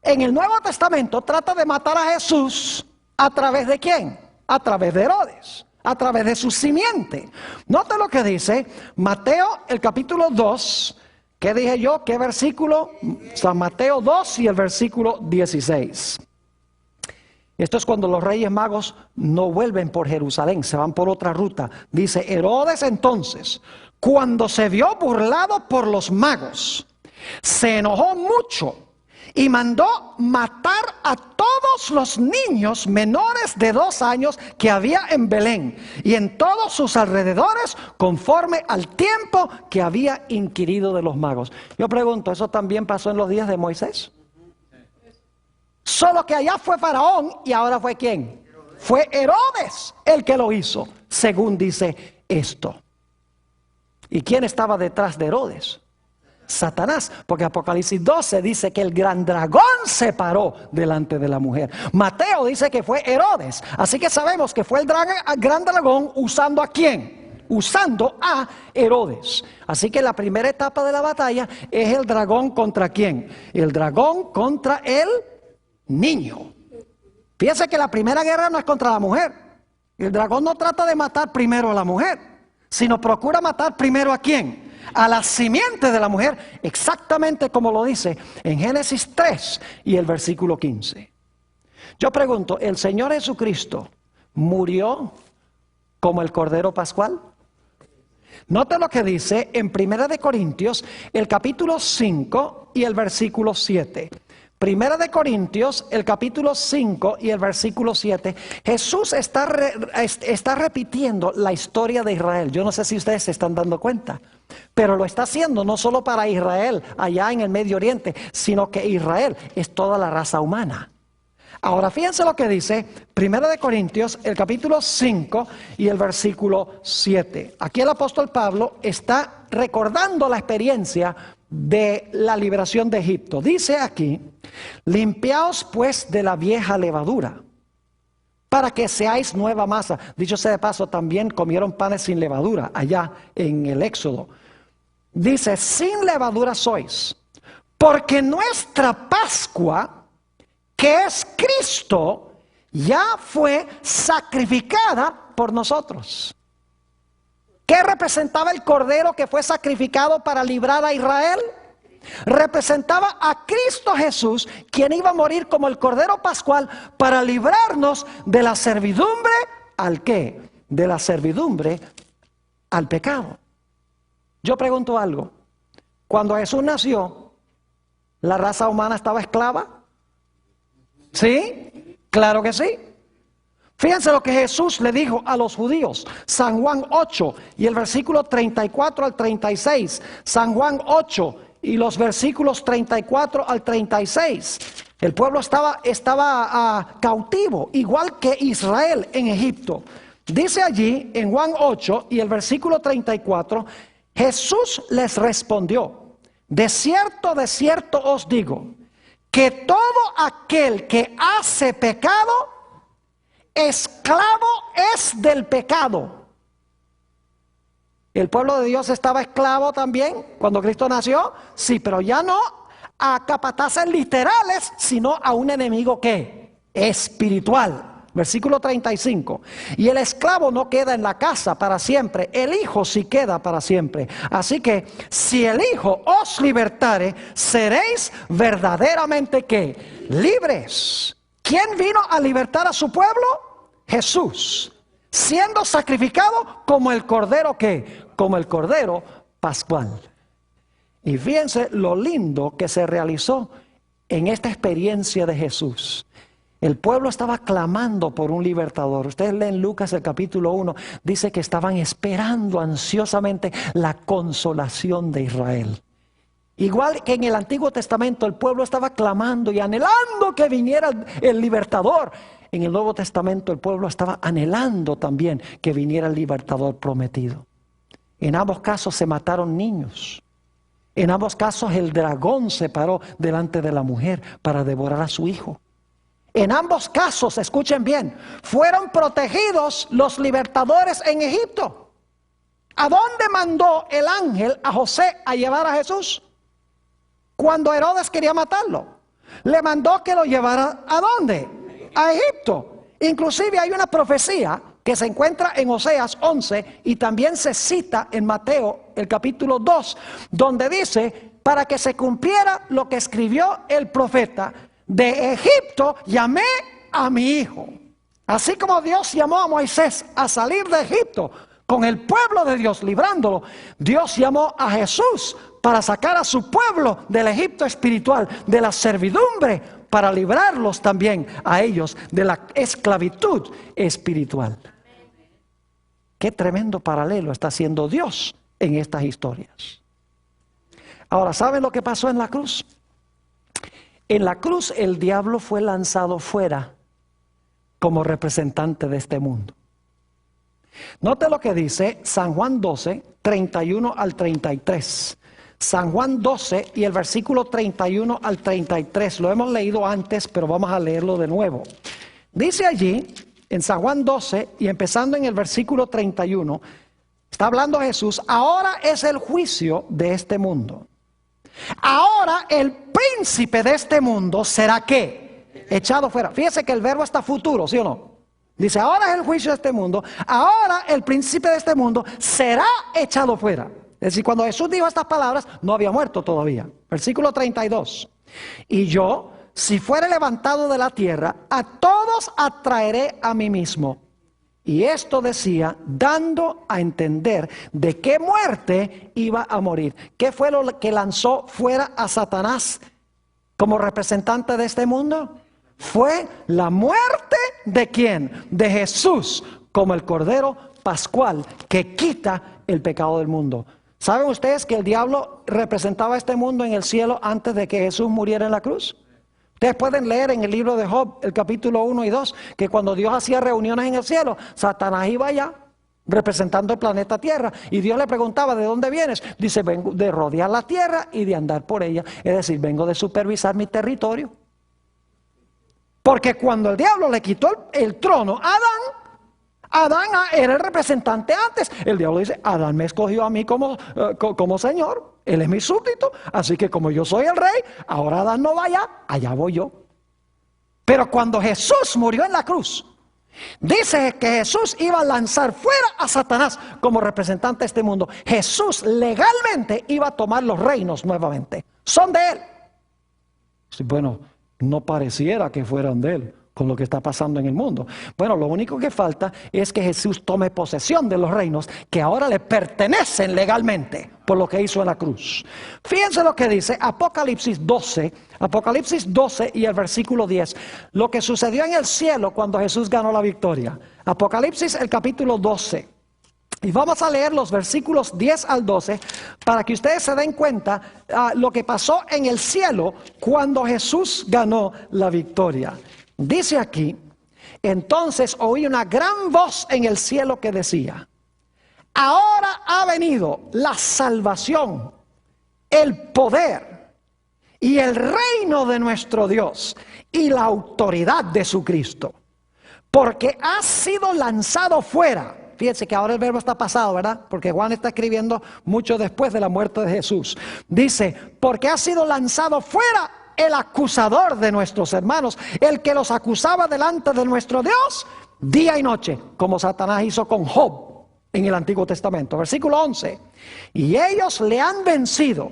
En el Nuevo Testamento trata de matar a Jesús a través de ¿quién? A través de Herodes, a través de su simiente. Note lo que dice Mateo, el capítulo 2. ¿Qué dije yo? ¿Qué versículo? San Mateo 2 y el versículo 16. Esto es cuando los reyes magos no vuelven por Jerusalén, se van por otra ruta. Dice: Herodes entonces, cuando se vio burlado por los magos, se enojó mucho y mandó matar a todos los niños menores de 2 años que había en Belén y en todos sus alrededores, conforme al tiempo que había inquirido de los magos. Yo pregunto, ¿eso también pasó en los días de Moisés? Solo que allá fue Faraón y ahora fue ¿quién? Fue Herodes el que lo hizo, según dice esto. ¿Y quién estaba detrás de Herodes? Satanás, porque Apocalipsis 12 dice que el gran dragón se paró delante de la mujer. Mateo dice que fue Herodes, así que sabemos que fue el gran dragón usando ¿a quién? Usando a Herodes. Así que la primera etapa de la batalla es el dragón contra ¿quién? El dragón contra el niño. Fíjense que la primera guerra no es contra la mujer. El dragón no trata de matar primero a la mujer, sino procura matar primero ¿a quién? A la simiente de la mujer, exactamente como lo dice en Génesis 3 y el versículo 15. Yo pregunto, ¿el Señor Jesucristo murió como el Cordero Pascual? Note lo que dice en 1 de Corintios, el capítulo 5 y el versículo 7. 1 de Corintios, el capítulo 5 y el versículo 7. Jesús está repitiendo la historia de Israel. Yo no sé si ustedes se están dando cuenta, pero lo está haciendo no solo para Israel allá en el Medio Oriente, sino que Israel es toda la raza humana. Ahora fíjense lo que dice 1 de Corintios, el capítulo 5 y el versículo 7. Aquí el apóstol Pablo está recordando la experiencia de la liberación de Egipto. Dice aquí: limpiaos pues de la vieja levadura, para que seáis nueva masa. Dicho sea de paso, también comieron panes sin levadura allá en el Éxodo. Dice: sin levadura sois, porque nuestra Pascua, que es Cristo, ya fue sacrificada por nosotros. ¿Qué representaba el cordero que fue sacrificado para librar a Israel? Representaba a Cristo Jesús, quien iba a morir como el cordero pascual para librarnos de la servidumbre ¿al qué? De la servidumbre al pecado. Yo pregunto algo: cuando Jesús nació, ¿la raza humana estaba esclava? ¿Sí? Claro que sí. Fíjense lo que Jesús le dijo a los judíos. San Juan 8 y el versículo 34 al 36. San Juan 8 y los versículos 34 al 36. El pueblo estaba cautivo, igual que Israel en Egipto. Dice allí en Juan 8 y el versículo 34, Jesús les respondió: de cierto os digo, que todo aquel que hace pecado, esclavo es del pecado. ¿El pueblo de Dios estaba esclavo también cuando Cristo nació? Sí, pero ya no a capataces literales, sino a un enemigo ¿qué? Espiritual. Versículo 35. Y el esclavo no queda en la casa para siempre, el Hijo sí queda para siempre. Así que si el Hijo os libertare, seréis verdaderamente ¿qué? Libres. ¿Quién vino a libertar a su pueblo? Jesús, siendo sacrificado como el cordero ¿qué? Como el cordero pascual. Y fíjense lo lindo que se realizó en esta experiencia de Jesús. El pueblo estaba clamando por un libertador. Ustedes leen Lucas el capítulo 1, dice que estaban esperando ansiosamente la consolación de Israel. Igual que en el Antiguo Testamento el pueblo estaba clamando y anhelando que viniera el libertador. en el Nuevo Testamento el pueblo estaba anhelando también que viniera el libertador prometido. En ambos casos se mataron niños. En ambos casos el dragón se paró delante de la mujer para devorar a su hijo. En ambos casos, escuchen bien, fueron protegidos los libertadores en Egipto. ¿A dónde mandó el ángel a José a llevar a Jesús? Cuando Herodes quería matarlo, le mandó que lo llevara ¿a dónde? A Egipto. Inclusive hay una profecía que se encuentra en Oseas 11 y también se cita en Mateo el capítulo 2, donde dice, para que se cumpliera lo que escribió el profeta, de Egipto llamé a mi hijo. Así como Dios llamó a Moisés a salir de Egipto con el pueblo de Dios librándolo, Dios llamó a Jesús para sacar a su pueblo del Egipto espiritual, de la servidumbre, para librarlos también a ellos de la esclavitud espiritual. Qué tremendo paralelo está haciendo Dios en estas historias. Ahora, ¿saben lo que pasó en la cruz? En la cruz el diablo fue lanzado fuera como representante de este mundo. Note lo que dice San Juan 12, 31 al 33. San Juan 12 y el versículo 31 al 33. Lo hemos leído antes, pero vamos a leerlo de nuevo. Dice allí, en San Juan 12 y empezando en el versículo 31, está hablando Jesús, ahora es el juicio de este mundo. Ahora el príncipe de este mundo será ¿qué? Echado fuera. Fíjese que el verbo está futuro, ¿sí o no? Dice, ahora es el juicio de este mundo. Ahora el príncipe de este mundo será echado fuera. Es decir, cuando Jesús dijo estas palabras, no había muerto todavía. Versículo 32. Y yo, si fuere levantado de la tierra, a todos atraeré a mí mismo. Y esto decía, dando a entender de qué muerte iba a morir. ¿Qué fue lo que lanzó fuera a Satanás como representante de este mundo? Fue la muerte ¿de quién? De Jesús, como el Cordero Pascual que quita el pecado del mundo. ¿Saben ustedes que el diablo representaba este mundo en el cielo antes de que Jesús muriera en la cruz? Ustedes pueden leer en el libro de Job, el capítulo 1 y 2, que cuando Dios hacía reuniones en el cielo, Satanás iba allá, representando el planeta Tierra, y Dios le preguntaba, ¿de dónde vienes? Dice, vengo de rodear la tierra y de andar por ella, es decir, vengo de supervisar mi territorio. Porque cuando el diablo le quitó el trono a Adán era el representante antes. El diablo dice, Adán me escogió a mí como señor, él es mi súbdito, así que como yo soy el rey, ahora Adán no va allá voy yo. Pero cuando Jesús murió en la cruz, dice que Jesús iba a lanzar fuera a Satanás como representante de este mundo. Jesús legalmente iba a tomar los reinos nuevamente. Son de él. Sí, bueno, no pareciera que fueran de él con lo que está pasando en el mundo. Bueno, lo único que falta es que Jesús tome posesión de los reinos que ahora le pertenecen legalmente por lo que hizo en la cruz. Fíjense lo que dice Apocalipsis 12 y el versículo 10, lo que sucedió en el cielo cuando Jesús ganó la victoria. Apocalipsis el capítulo 12. Y vamos a leer los versículos 10 al 12 para que ustedes se den cuenta lo que pasó en el cielo cuando Jesús ganó la victoria. Dice aquí, entonces oí una gran voz en el cielo que decía, ahora ha venido la salvación, el poder y el reino de nuestro Dios y la autoridad de su Cristo, porque ha sido lanzado fuera. Fíjense que ahora el verbo está pasado, ¿verdad? Porque Juan está escribiendo mucho después de la muerte de Jesús. Dice, porque ha sido lanzado fuera el acusador de nuestros hermanos, el que los acusaba delante de nuestro Dios día y noche, como Satanás hizo con Job en el Antiguo Testamento. Versículo 11. Y ellos le han vencido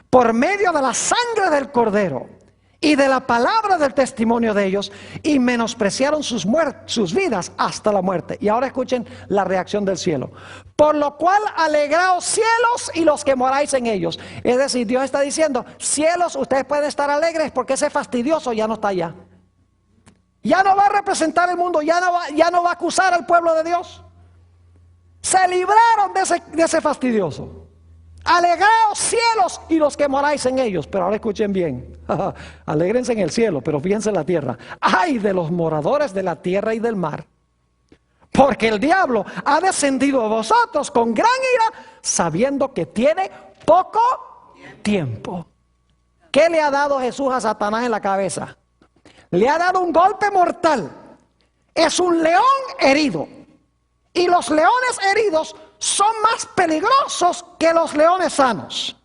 por medio de la sangre del Cordero y de la palabra del testimonio de ellos, y menospreciaron sus vidas hasta la muerte. Y ahora escuchen la reacción del cielo. Por lo cual alegraos cielos y los que moráis en ellos. Es decir, Dios está diciendo, cielos, ustedes pueden estar alegres porque ese fastidioso ya no está allá. Ya no va a representar el mundo, ya no va a acusar al pueblo de Dios. Se libraron de ese fastidioso. Alegraos cielos y los que moráis en ellos. Pero ahora escuchen bien. Alégrense en el cielo, pero fíjense en la tierra. Ay de los moradores de la tierra y del mar. Porque el diablo ha descendido a vosotros con gran ira, sabiendo que tiene poco tiempo. ¿Qué le ha dado Jesús a Satanás en la cabeza? Le ha dado un golpe mortal. Es un león herido. Y los leones heridos son más peligrosos que los leones sanos.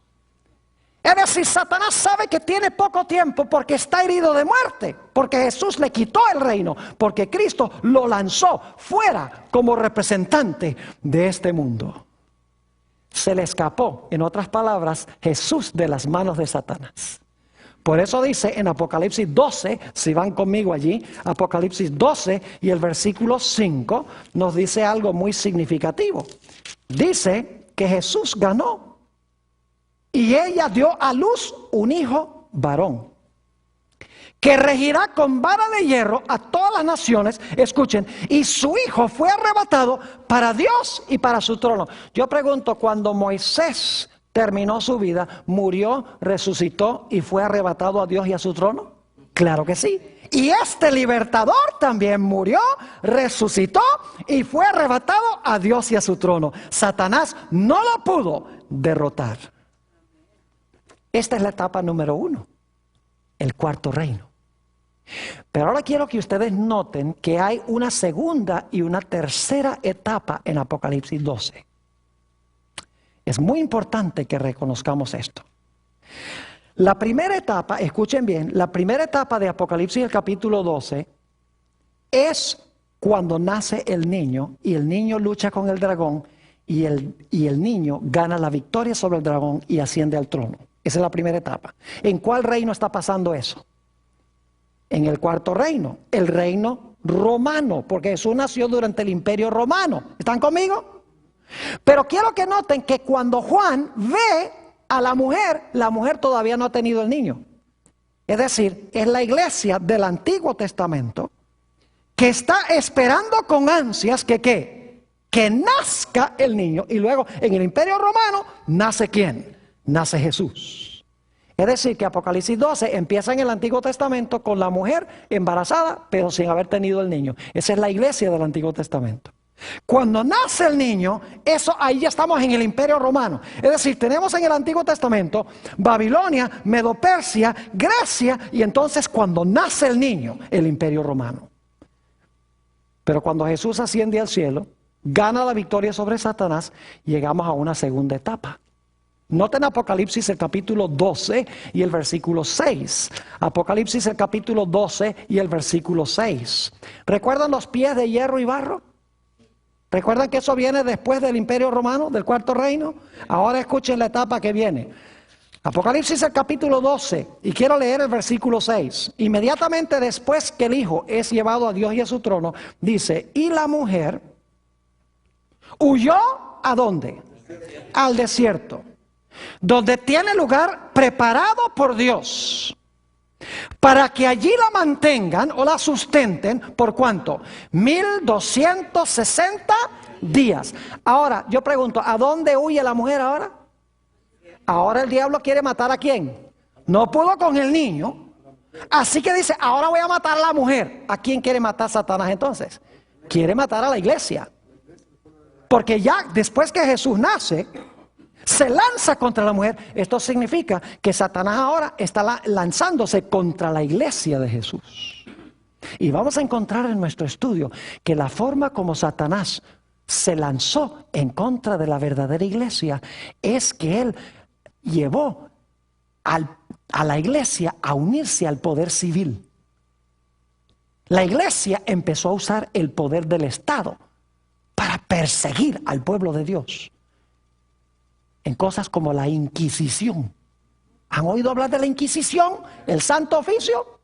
Es decir, Satanás sabe que tiene poco tiempo porque está herido de muerte, porque Jesús le quitó el reino, porque Cristo lo lanzó fuera como representante de este mundo. Se le escapó, en otras palabras, Jesús de las manos de Satanás. Por eso dice en Apocalipsis 12, si van conmigo allí, Apocalipsis 12 y el versículo 5 nos dice algo muy significativo. Dice que Jesús ganó y ella dio a luz un hijo varón, que regirá con vara de hierro a todas las naciones. Escuchen, y su hijo fue arrebatado para Dios y para su trono. Yo pregunto, cuando Moisés terminó su vida, murió, resucitó y fue arrebatado a Dios y a su trono. Claro que sí. Y este libertador también murió, resucitó y fue arrebatado a Dios y a su trono. Satanás no lo pudo derrotar. Esta es la etapa número 1, el cuarto reino. Pero ahora quiero que ustedes noten que hay una segunda y una tercera etapa en Apocalipsis 12. Es muy importante que reconozcamos esto. La primera etapa, escuchen bien, la primera etapa de Apocalipsis, el capítulo 12, es cuando nace el niño y el niño lucha con el dragón y el niño gana la victoria sobre el dragón y asciende al trono. Esa es la primera etapa. ¿En cuál reino está pasando eso? En el cuarto reino, el reino romano, porque Jesús nació durante el imperio romano. ¿Están conmigo? Pero quiero que noten que cuando Juan ve a la mujer todavía no ha tenido el niño. Es decir, es la iglesia del Antiguo Testamento que está esperando con ansias que nazca el niño. Y luego en el imperio romano nace ¿quién? Nace Jesús. Es decir, que Apocalipsis 12 empieza en el Antiguo Testamento con la mujer embarazada, pero sin haber tenido el niño. Esa es la iglesia del Antiguo Testamento. Cuando nace el niño, ahí ya estamos en el imperio romano. Es decir, tenemos en el Antiguo Testamento Babilonia, Medo-Persia, Grecia, y entonces cuando nace el niño, el imperio romano. Pero cuando Jesús asciende al cielo, gana la victoria sobre Satanás, llegamos a una segunda etapa. Noten Apocalipsis el capítulo 12 y el versículo 6. Apocalipsis el capítulo 12 y el versículo 6. ¿Recuerdan los pies de hierro y barro? ¿Recuerdan que eso viene después del imperio romano, del cuarto reino? Ahora escuchen la etapa que viene. Apocalipsis el capítulo 12, y quiero leer el versículo 6. Inmediatamente después que el hijo es llevado a Dios y a su trono, dice, y la mujer huyó ¿a dónde? Al desierto, donde tiene lugar preparado por Dios, para que allí la mantengan o la sustenten, ¿por cuánto? 1260 días. Ahora, yo pregunto, ¿a dónde huye la mujer ahora? Ahora el diablo quiere matar ¿a quién? No pudo con el niño, así que dice, ahora voy a matar a la mujer. ¿A quién quiere matar Satanás entonces? Quiere matar a la iglesia. Porque ya después que Jesús nace, se lanza contra la mujer. Esto significa que Satanás ahora está lanzándose contra la iglesia de Jesús. Y vamos a encontrar en nuestro estudio que la forma como Satanás se lanzó en contra de la verdadera iglesia es que él llevó a la iglesia a unirse al poder civil. La iglesia empezó a usar el poder del Estado para perseguir al pueblo de Dios en cosas como la Inquisición. ¿Han oído hablar de la Inquisición? El Santo Oficio.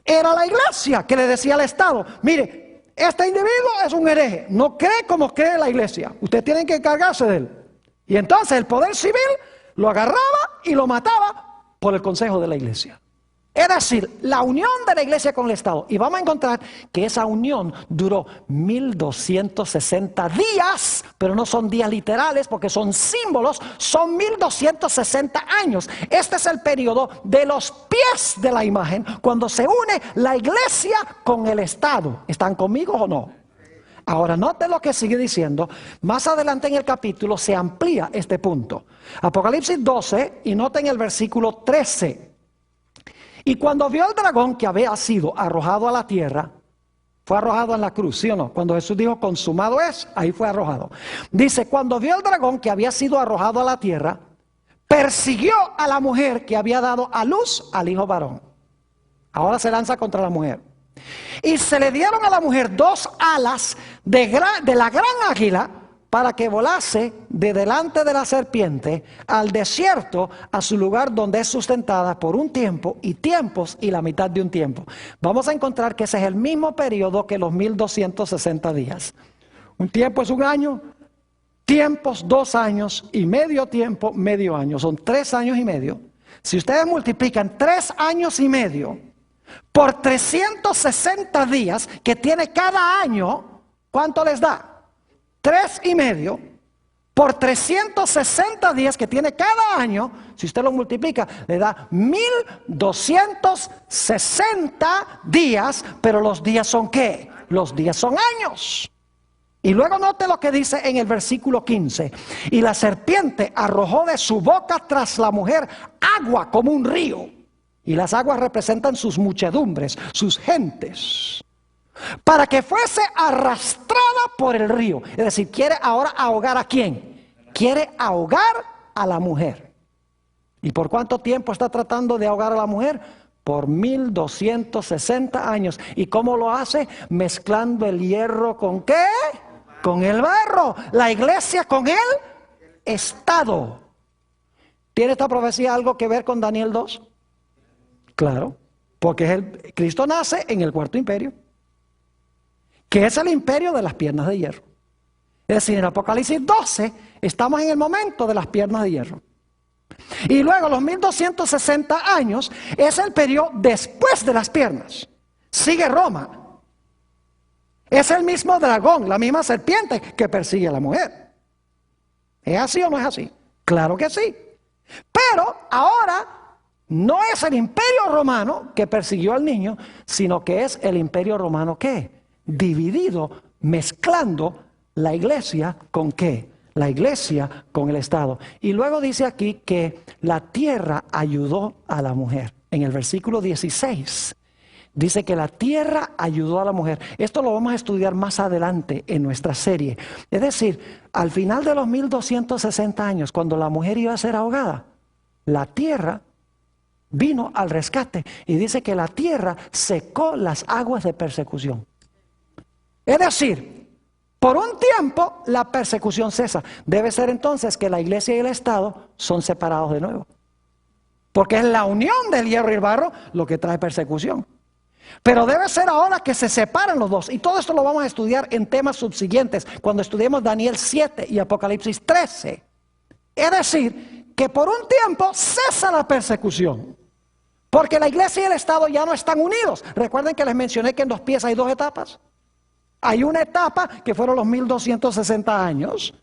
Era la iglesia que le decía al Estado, mire, este individuo es un hereje, no cree como cree la iglesia, ustedes tienen que encargarse de él. Y entonces el poder civil lo agarraba y lo mataba por el consejo de la iglesia. Es decir, la unión de la iglesia con el Estado. Y vamos a encontrar que esa unión duró 1260 días, pero no son días literales porque son símbolos, son 1260 años. Este es el periodo de los pies de la imagen, cuando se une la iglesia con el Estado. ¿Están conmigo o no? Ahora, note lo que sigue diciendo. Más adelante en el capítulo se amplía este punto. Apocalipsis 12, y noten el versículo 13. Y cuando vio el dragón que había sido arrojado a la tierra, fue arrojado en la cruz, ¿sí o no? Cuando Jesús dijo consumado es, ahí fue arrojado. Dice, cuando vio el dragón que había sido arrojado a la tierra, persiguió a la mujer que había dado a luz al hijo varón. Ahora se lanza contra la mujer. Y se le dieron a la mujer 2 alas de la gran águila, para que volase de delante de la serpiente al desierto, a su lugar donde es sustentada por un tiempo y tiempos y la mitad de un tiempo. Vamos a encontrar que ese es el mismo periodo que los 1260 días. Un tiempo es un año, tiempos 2 años y medio tiempo, medio año. Son 3 años y medio. Si ustedes multiplican 3 años y medio por 360 días que tiene cada año, ¿cuánto les da? 3 y medio por 360 días que tiene cada año, si usted lo multiplica, le da 1260 días, pero los días son ¿qué? Los días son años. Y luego note lo que dice en el versículo 15. Y la serpiente arrojó de su boca tras la mujer agua como un río. Y las aguas representan sus muchedumbres, sus gentes, para que fuese arrastrada por el río. Es decir, quiere ahora ahogar ¿a quién? Quiere ahogar a la mujer. ¿Y por cuánto tiempo está tratando de ahogar a la mujer? Por 1260 años. ¿Y cómo lo hace? Mezclando el hierro ¿con qué? Con el barro. La iglesia con el Estado. ¿Tiene esta profecía algo que ver con Daniel 2? Claro, porque Cristo nace en el cuarto imperio, que es el imperio de las piernas de hierro. Es decir, en Apocalipsis 12 estamos en el momento de las piernas de hierro. Y luego los 1260 años es el periodo después de las piernas. Sigue Roma. Es el mismo dragón, la misma serpiente que persigue a la mujer. ¿Es así o no es así? Claro que sí. Pero ahora no es el imperio romano que persiguió al niño, sino que es el imperio romano ¿qué? Dividido, mezclando la iglesia con ¿qué? La iglesia con el Estado. Y luego dice aquí que la tierra ayudó a la mujer. En el versículo 16 dice que la tierra ayudó a la mujer. Esto lo vamos a estudiar más adelante en nuestra serie. Es decir, al final de los 1260 años, cuando la mujer iba a ser ahogada, la tierra vino al rescate y dice que la tierra secó las aguas de persecución. Es decir, por un tiempo la persecución cesa. Debe ser entonces que la iglesia y el Estado son separados de nuevo, porque es la unión del hierro y el barro lo que trae persecución. Pero debe ser ahora que se separen los dos. Y todo esto lo vamos a estudiar en temas subsiguientes, cuando estudiemos Daniel 7 y Apocalipsis 13. Es decir, que por un tiempo cesa la persecución, porque la iglesia y el Estado ya no están unidos. Recuerden que les mencioné que en los pies hay 2 etapas. Hay una etapa que fueron los 1260 años,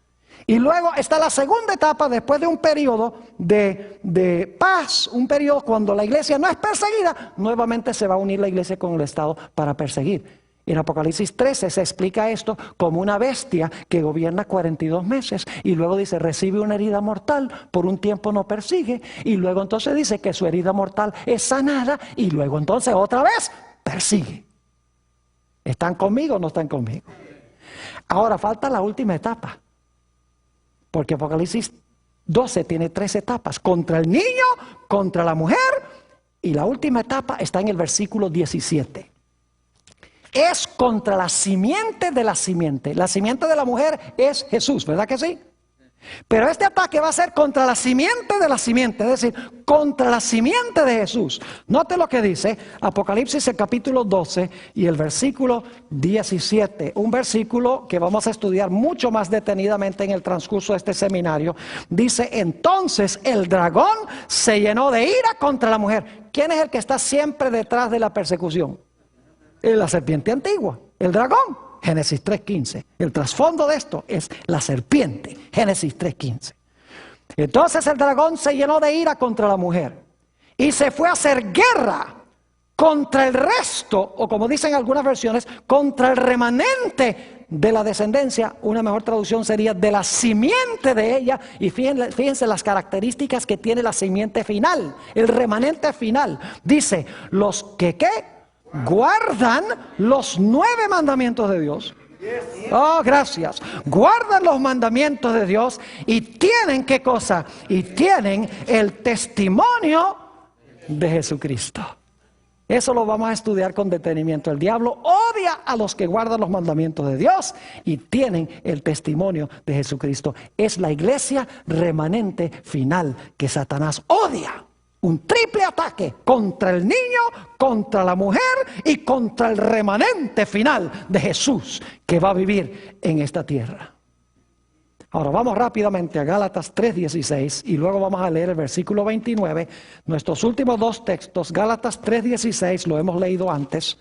y luego está la segunda etapa después de un periodo de paz, un periodo cuando la iglesia no es perseguida, nuevamente se va a unir la iglesia con el Estado para perseguir. En Apocalipsis 13 se explica esto como una bestia que gobierna 42 meses y luego dice recibe una herida mortal, por un tiempo no persigue y luego entonces dice que su herida mortal es sanada y luego entonces otra vez persigue. ¿Están conmigo o no están conmigo? Ahora falta la última etapa, porque Apocalipsis 12 tiene 3 etapas: contra el niño, contra la mujer, y la última etapa está en el versículo 17. Es contra la simiente de la simiente. La simiente de la mujer es Jesús, ¿verdad que sí? Pero este ataque va a ser contra la simiente de la simiente, es decir, contra la simiente de Jesús. Note lo que dice Apocalipsis el capítulo 12 y el versículo 17. Un versículo que vamos a estudiar mucho más detenidamente en el transcurso de este seminario. Dice, entonces el dragón se llenó de ira contra la mujer. ¿quién es el que está siempre detrás de la persecución? La serpiente antigua, el dragón, Génesis 3:15. El trasfondo de esto es la serpiente, Génesis 3:15. Entonces el dragón se llenó de ira contra la mujer y se fue a hacer guerra contra el resto, o como dicen algunas versiones, contra el remanente de la descendencia. Una mejor traducción sería de la simiente de ella. Y fíjense las características que tiene la simiente final, el remanente final. Dice, los que guardan los 9 mandamientos de Dios. Oh, gracias. Guardan los mandamientos de Dios y tienen, ¿qué cosa? Y tienen el testimonio de Jesucristo. Eso lo vamos a estudiar con detenimiento. El diablo odia a los que guardan los mandamientos de Dios y tienen el testimonio de Jesucristo. Es la iglesia remanente final que Satanás odia. Un triple ataque contra el niño, contra la mujer y contra el remanente final de Jesús que va a vivir en esta tierra. Ahora vamos rápidamente a Gálatas 3:16 y luego vamos a leer el versículo 29. Nuestros últimos 2 textos, Gálatas 3:16, lo hemos leído antes.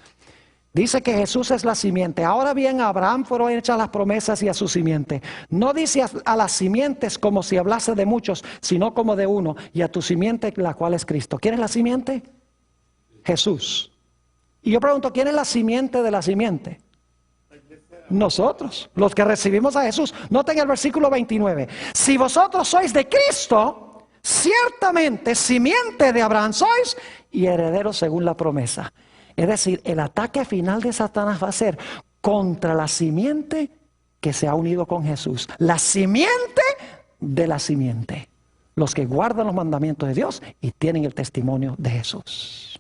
Dice que Jesús es la simiente. Ahora bien, a Abraham fueron hechas las promesas y a su simiente. No dice a las simientes como si hablase de muchos, sino como de uno, y a tu simiente, la cual es Cristo. ¿Quién es la simiente? Jesús. Y yo pregunto, ¿quién es la simiente de la simiente? Nosotros, los que recibimos a Jesús. Noten el versículo 29. Si vosotros sois de Cristo, ciertamente simiente de Abraham sois y herederos según la promesa. Es decir, el ataque final de Satanás va a ser contra la simiente que se ha unido con Jesús. La simiente de la simiente. Los que guardan los mandamientos de Dios y tienen el testimonio de Jesús.